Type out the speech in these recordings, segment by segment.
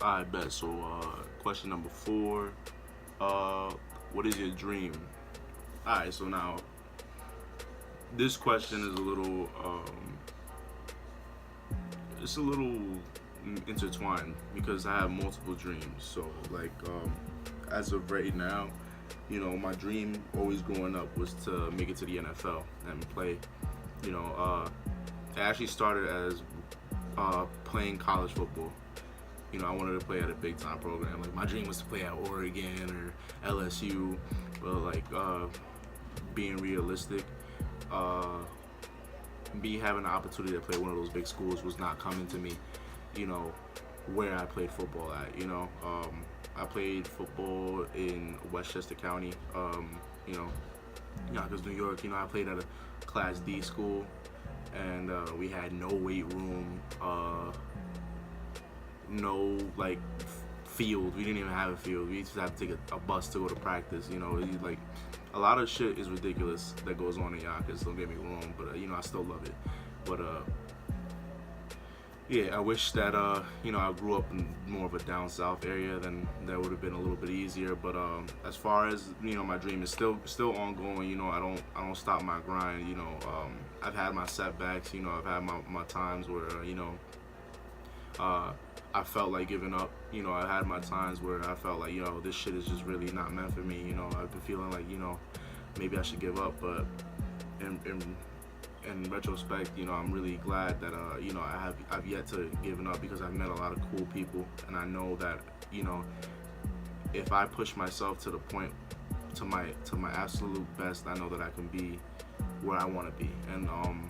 I bet. So, question number 4. Uh, what is your dream? Alright, so now this question is a little, it's a little intertwined because I have multiple dreams. So, like, as of right now, my dream always growing up was to make it to the NFL and play. You know, it actually started as playing college football. I wanted to play at a big time program. Like my dream was to play at Oregon or LSU, but like being realistic, uh, me having the opportunity to play one of those big schools was not coming to me. You know, where I played football at. I played football in Westchester County. You know, Yonkers, New York. I played at a Class D school, and we had no weight room. No like field. We didn't even have a field. We just had to take a bus to go to practice. Like a lot of shit is ridiculous that goes on in Yonkers. Don't get me wrong, but I still love it. But yeah, I wish that I grew up in more of a down south area. Then that would have been a little bit easier. But as far as my dream is still ongoing. I don't stop my grind. I've had my setbacks. I've had my times where I felt like giving up. I had my times where I felt like, this shit is just really not meant for me. I've been feeling like, maybe I should give up. But in retrospect, I'm really glad that, I've yet to given up because I've met a lot of cool people. And I know that, if I push myself to the point, to my absolute best, I know that I can be where I want to be. And, I'm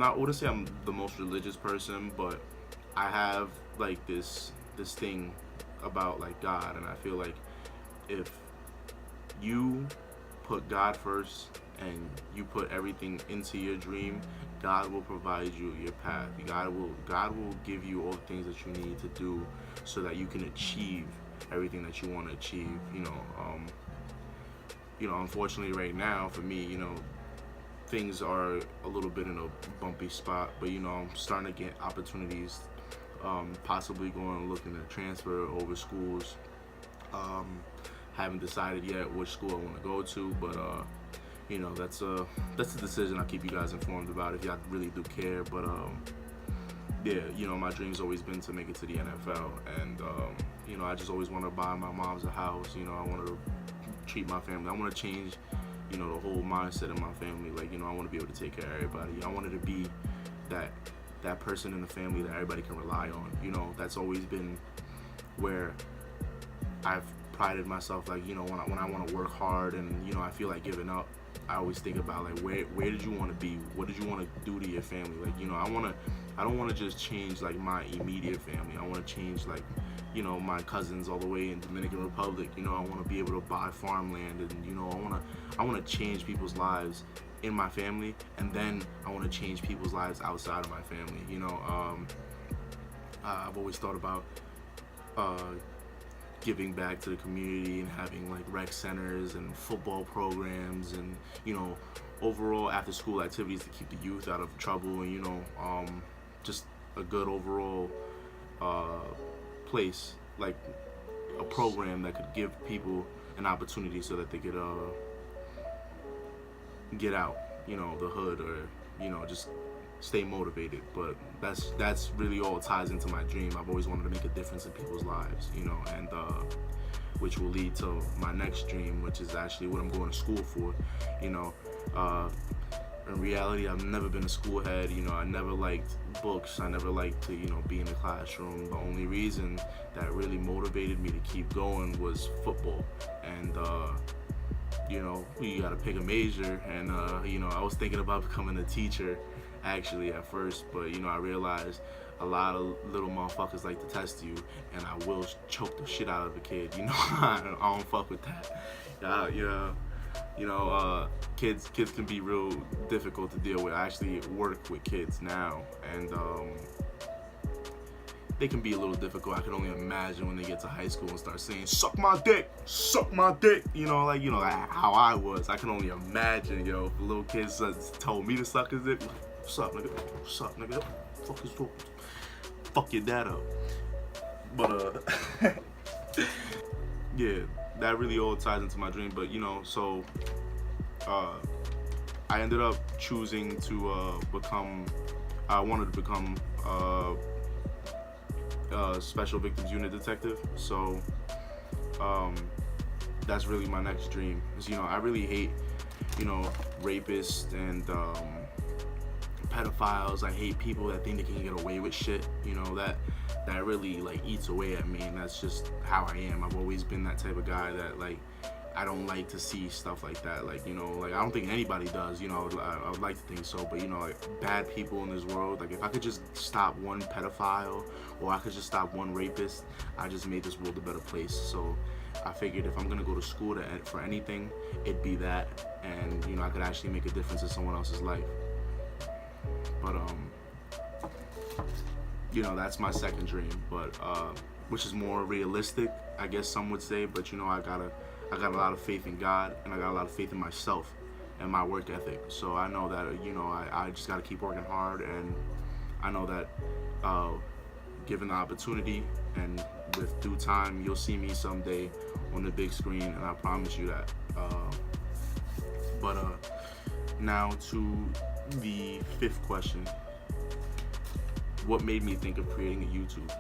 not, I wouldn't say I'm the most religious person, but I have like this thing about like God, and I feel like if you put God first and you put everything into your dream, God will provide you your path. God will give you all the things that you need to do so that you can achieve everything that you want to achieve. Unfortunately right now for me, things are a little bit in a bumpy spot, but I'm starting to get opportunities, possibly looking to transfer over schools. Haven't decided yet which school I want to go to, but that's a decision I'll keep you guys informed about if y'all really do care. But yeah, my dream's always been to make it to the NFL, and I just always want to buy my mom's a house. I want to treat my family. I want to change the whole mindset of my family. Like, I want to be able to take care of everybody. I wanted to be that person in the family that everybody can rely on. That's always been where I've prided myself. Like, when I want to work hard and, I feel like giving up, I always think about like, where did you want to be? What did you want to do to your family? Like, I don't want to just change like my immediate family. I want to change like, my cousins all the way in Dominican Republic. I want to be able to buy farmland, and I want to change people's lives in my family, and then I want to change people's lives outside of my family. I've always thought about giving back to the community and having like rec centers and football programs and overall after school activities to keep the youth out of trouble, and just a good overall place, like a program that could give people an opportunity so that they could get out, the hood, or just stay motivated. But that's really all ties into my dream. I've always wanted to make a difference in people's lives, and which will lead to my next dream, which is actually what I'm going to school for. In reality, I've never been a school head. I never liked books. I never liked to, be in the classroom. The only reason that really motivated me to keep going was football. And, you got to pick a major. And, I was thinking about becoming a teacher, actually, at first. But, I realized a lot of little motherfuckers like to test you. And I will choke the shit out of a kid. I don't fuck with that. Kids can be real difficult to deal with. I actually work with kids now, and they can be a little difficult. I can only imagine when they get to high school and start saying, suck my dick, like how I was. I can only imagine, if little kids told me to suck his dick, like, what's up, nigga? Fuck is fuck your dad up. But yeah, that really all ties into my dream. But so uh, I ended up choosing to become. I wanted to become a special victims unit detective. So um, that's really my next dream. 'Cause, I really hate rapists and pedophiles. I hate people that think they can get away with shit. That really like eats away at me, and that's just how I am. I've always been that type of guy that like I don't like to see stuff like that. Like like I don't think anybody does. I would like to think so, but like bad people in this world. Like if I could just stop one pedophile, or I could just stop one rapist, I just made this world a better place. So I figured if I'm gonna go to school for anything, it'd be that, and I could actually make a difference in someone else's life. But that's my second dream, but which is more realistic, I guess some would say. But I got a lot of faith in God, and I got a lot of faith in myself and my work ethic. So I know that I just got to keep working hard, and I know that given the opportunity and with due time, you'll see me someday on the big screen, and I promise you that. But now to the fifth question. What made me think of creating a YouTube?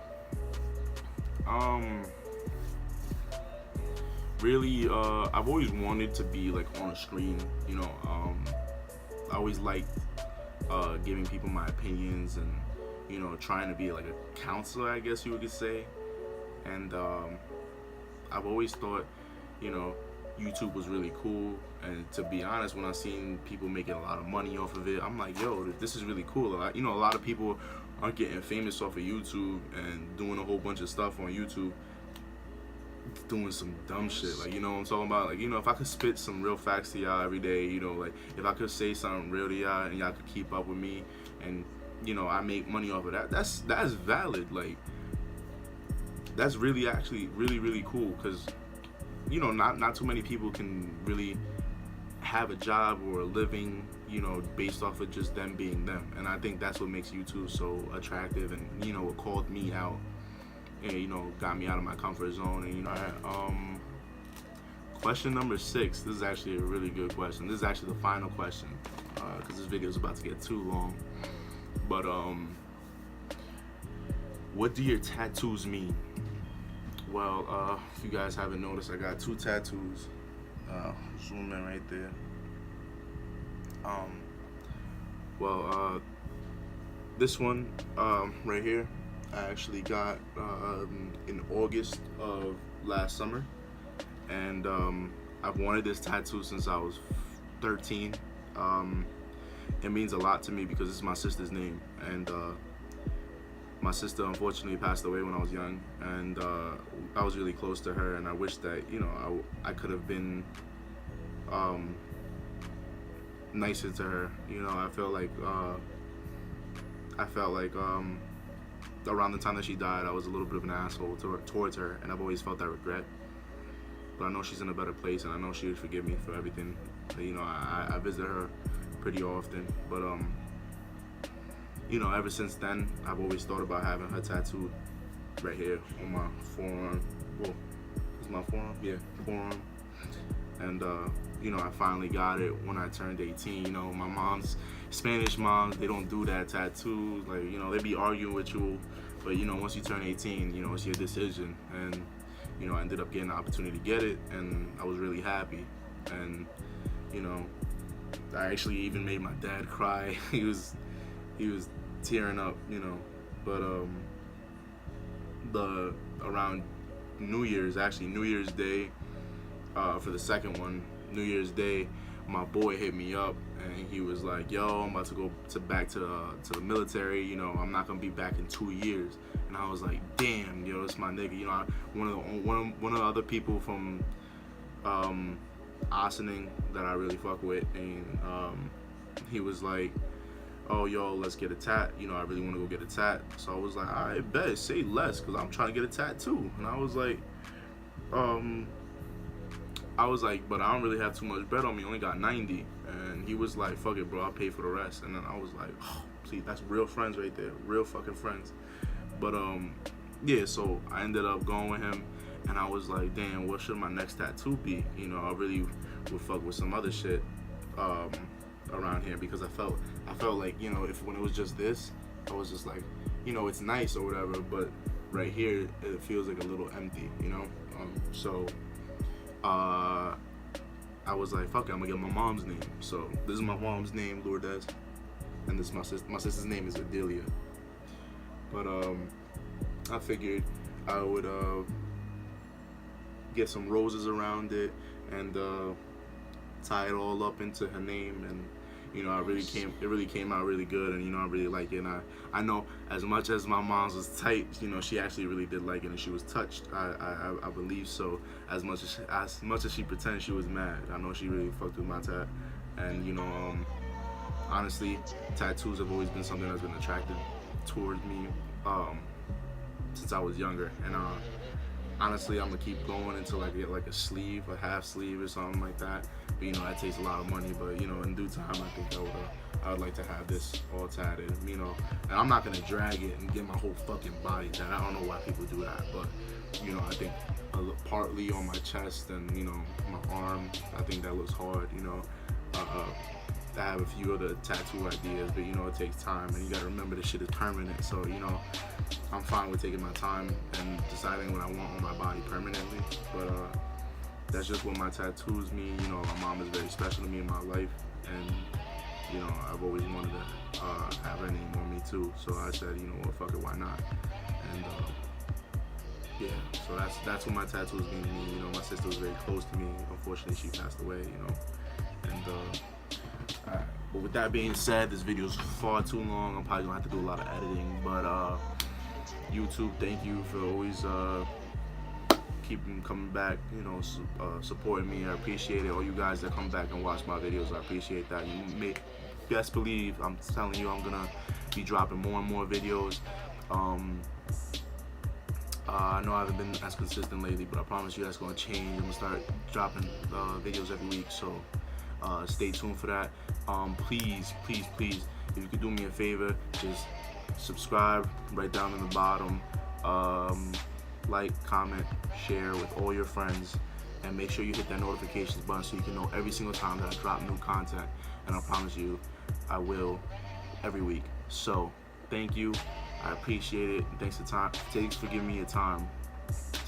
Really, I've always wanted to be like on a screen. I always liked giving people my opinions and trying to be like a counselor, I guess you could say. And I've always thought YouTube was really cool. And to be honest, when I seen people making a lot of money off of it, I'm like, yo, this is really cool. A lot of people aren't getting famous off of YouTube and doing a whole bunch of stuff on YouTube, doing some dumb shit. Like, what I'm talking about? Like, if I could spit some real facts to y'all every day, like, if I could say something real to y'all and y'all could keep up with me, and I make money off of that, that's valid. Like, that's really actually really, really cool, because not too many people can really have a job or a living based off of just them being them. And I think that's what makes YouTube so attractive, and what called me out and got me out of my comfort zone. And question number 6. This is actually a really good question. This is actually the final question, because this video is about to get too long. But what do your tattoos mean? Well, if you guys haven't noticed, I got 2 tattoos. Zoom in right there. This one right here, I actually got in August of last summer, and I've wanted this tattoo since I was 13. It means a lot to me because it's my sister's name, and my sister unfortunately passed away when I was young, and I was really close to her, and I wish that I could have been nicer to her. I felt like around the time that she died, I was a little bit of an asshole towards her, and I've always felt that regret. But I know she's in a better place, and I know she would forgive me for everything. I visit her pretty often, but ever since then, I've always thought about having her tattooed right here on my forearm. Well, is my forearm? Yeah, forearm. And I finally got it when I turned 18. My mom's Spanish moms, they don't do that tattoo. Like, they be arguing with you, but once you turn 18, it's your decision. And I ended up getting the opportunity to get it, and I was really happy. And I actually even made my dad cry. he was tearing up, but around New Year's Day, for the second one, New Year's Day, my boy hit me up, and he was like, yo, I'm about to go back to the military, I'm not gonna be back in 2 years. And I was like, damn, it's my nigga. One of the other people from Ossining that I really fuck with, and he was like, oh, yo, let's get a tat. I really want to go get a tat. So I was like, all right, bet, say less, because I'm trying to get a tattoo. And I was like, but I don't really have too much bread on me. I only got 90. And he was like, fuck it, bro, I'll pay for the rest. And then I was like, oh, see, that's real friends right there. Real fucking friends. But yeah, so I ended up going with him, and I was like, damn, what should my next tattoo be? You know, I really would fuck with some other shit um, around here because I felt like, you know, if when it was just this, I was just like, you know, it's nice or whatever, but right here it feels like a little empty, you know. So uh, I was like, fuck it, I'm gonna get my mom's name. So this is my mom's name, Lourdes, and this is my sister's name is Adelia. But I figured I would get some roses around it and tie it all up into her name, and you know, it really came out really good, and you know, I really like it. And I know as much as my mom's was tight, you know, she actually really did like it, and she was touched. I believe so. As much as she pretended she was mad, I know she really fucked with my tat. And you know, honestly, tattoos have always been something that's been attracted towards me since I was younger, and honestly, I'm gonna keep going until I get like a sleeve, a half sleeve or something like that. But you know, that takes a lot of money. But you know, in due time, I think I would like to have this all tatted. You know, and I'm not gonna drag it and get my whole fucking body tatted. I don't know why people do that, but you know, I think partly on my chest and you know my arm, I think that looks hard. You know, I have a few other tattoo ideas, but you know, it takes time, and you gotta remember this shit is permanent. So you know, I'm fine with taking my time and deciding what I want on my body permanently. But that's just what my tattoos mean. You know, my mom is very special to me in my life, and you know, I've always wanted to have her name on me too. So I said, you know what, fuck it, why not? And yeah, so that's what my tattoos mean to me. You know, my sister was very close to me. Unfortunately, she passed away. You know, and alright. But with that being said, this video is far too long. I'm probably gonna have to do a lot of editing. But YouTube, thank you for always keeping coming back. You know, supporting me. I appreciate it. All you guys that come back and watch my videos, I appreciate that. You may best believe I'm telling you, I'm gonna be dropping more and more videos. I know I haven't been as consistent lately, but I promise you that's gonna change. I'm gonna start dropping videos every week. So. Stay tuned for that. Please, if you could do me a favor, just subscribe right down in the bottom. Like, comment, share with all your friends, and make sure you hit that notifications button so you can know every single time that I drop new content. And I promise you, I will every week. So, thank you. I appreciate it. Thanks for giving me your time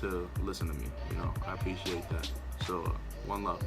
to listen to me. You know, I appreciate that. So, one love.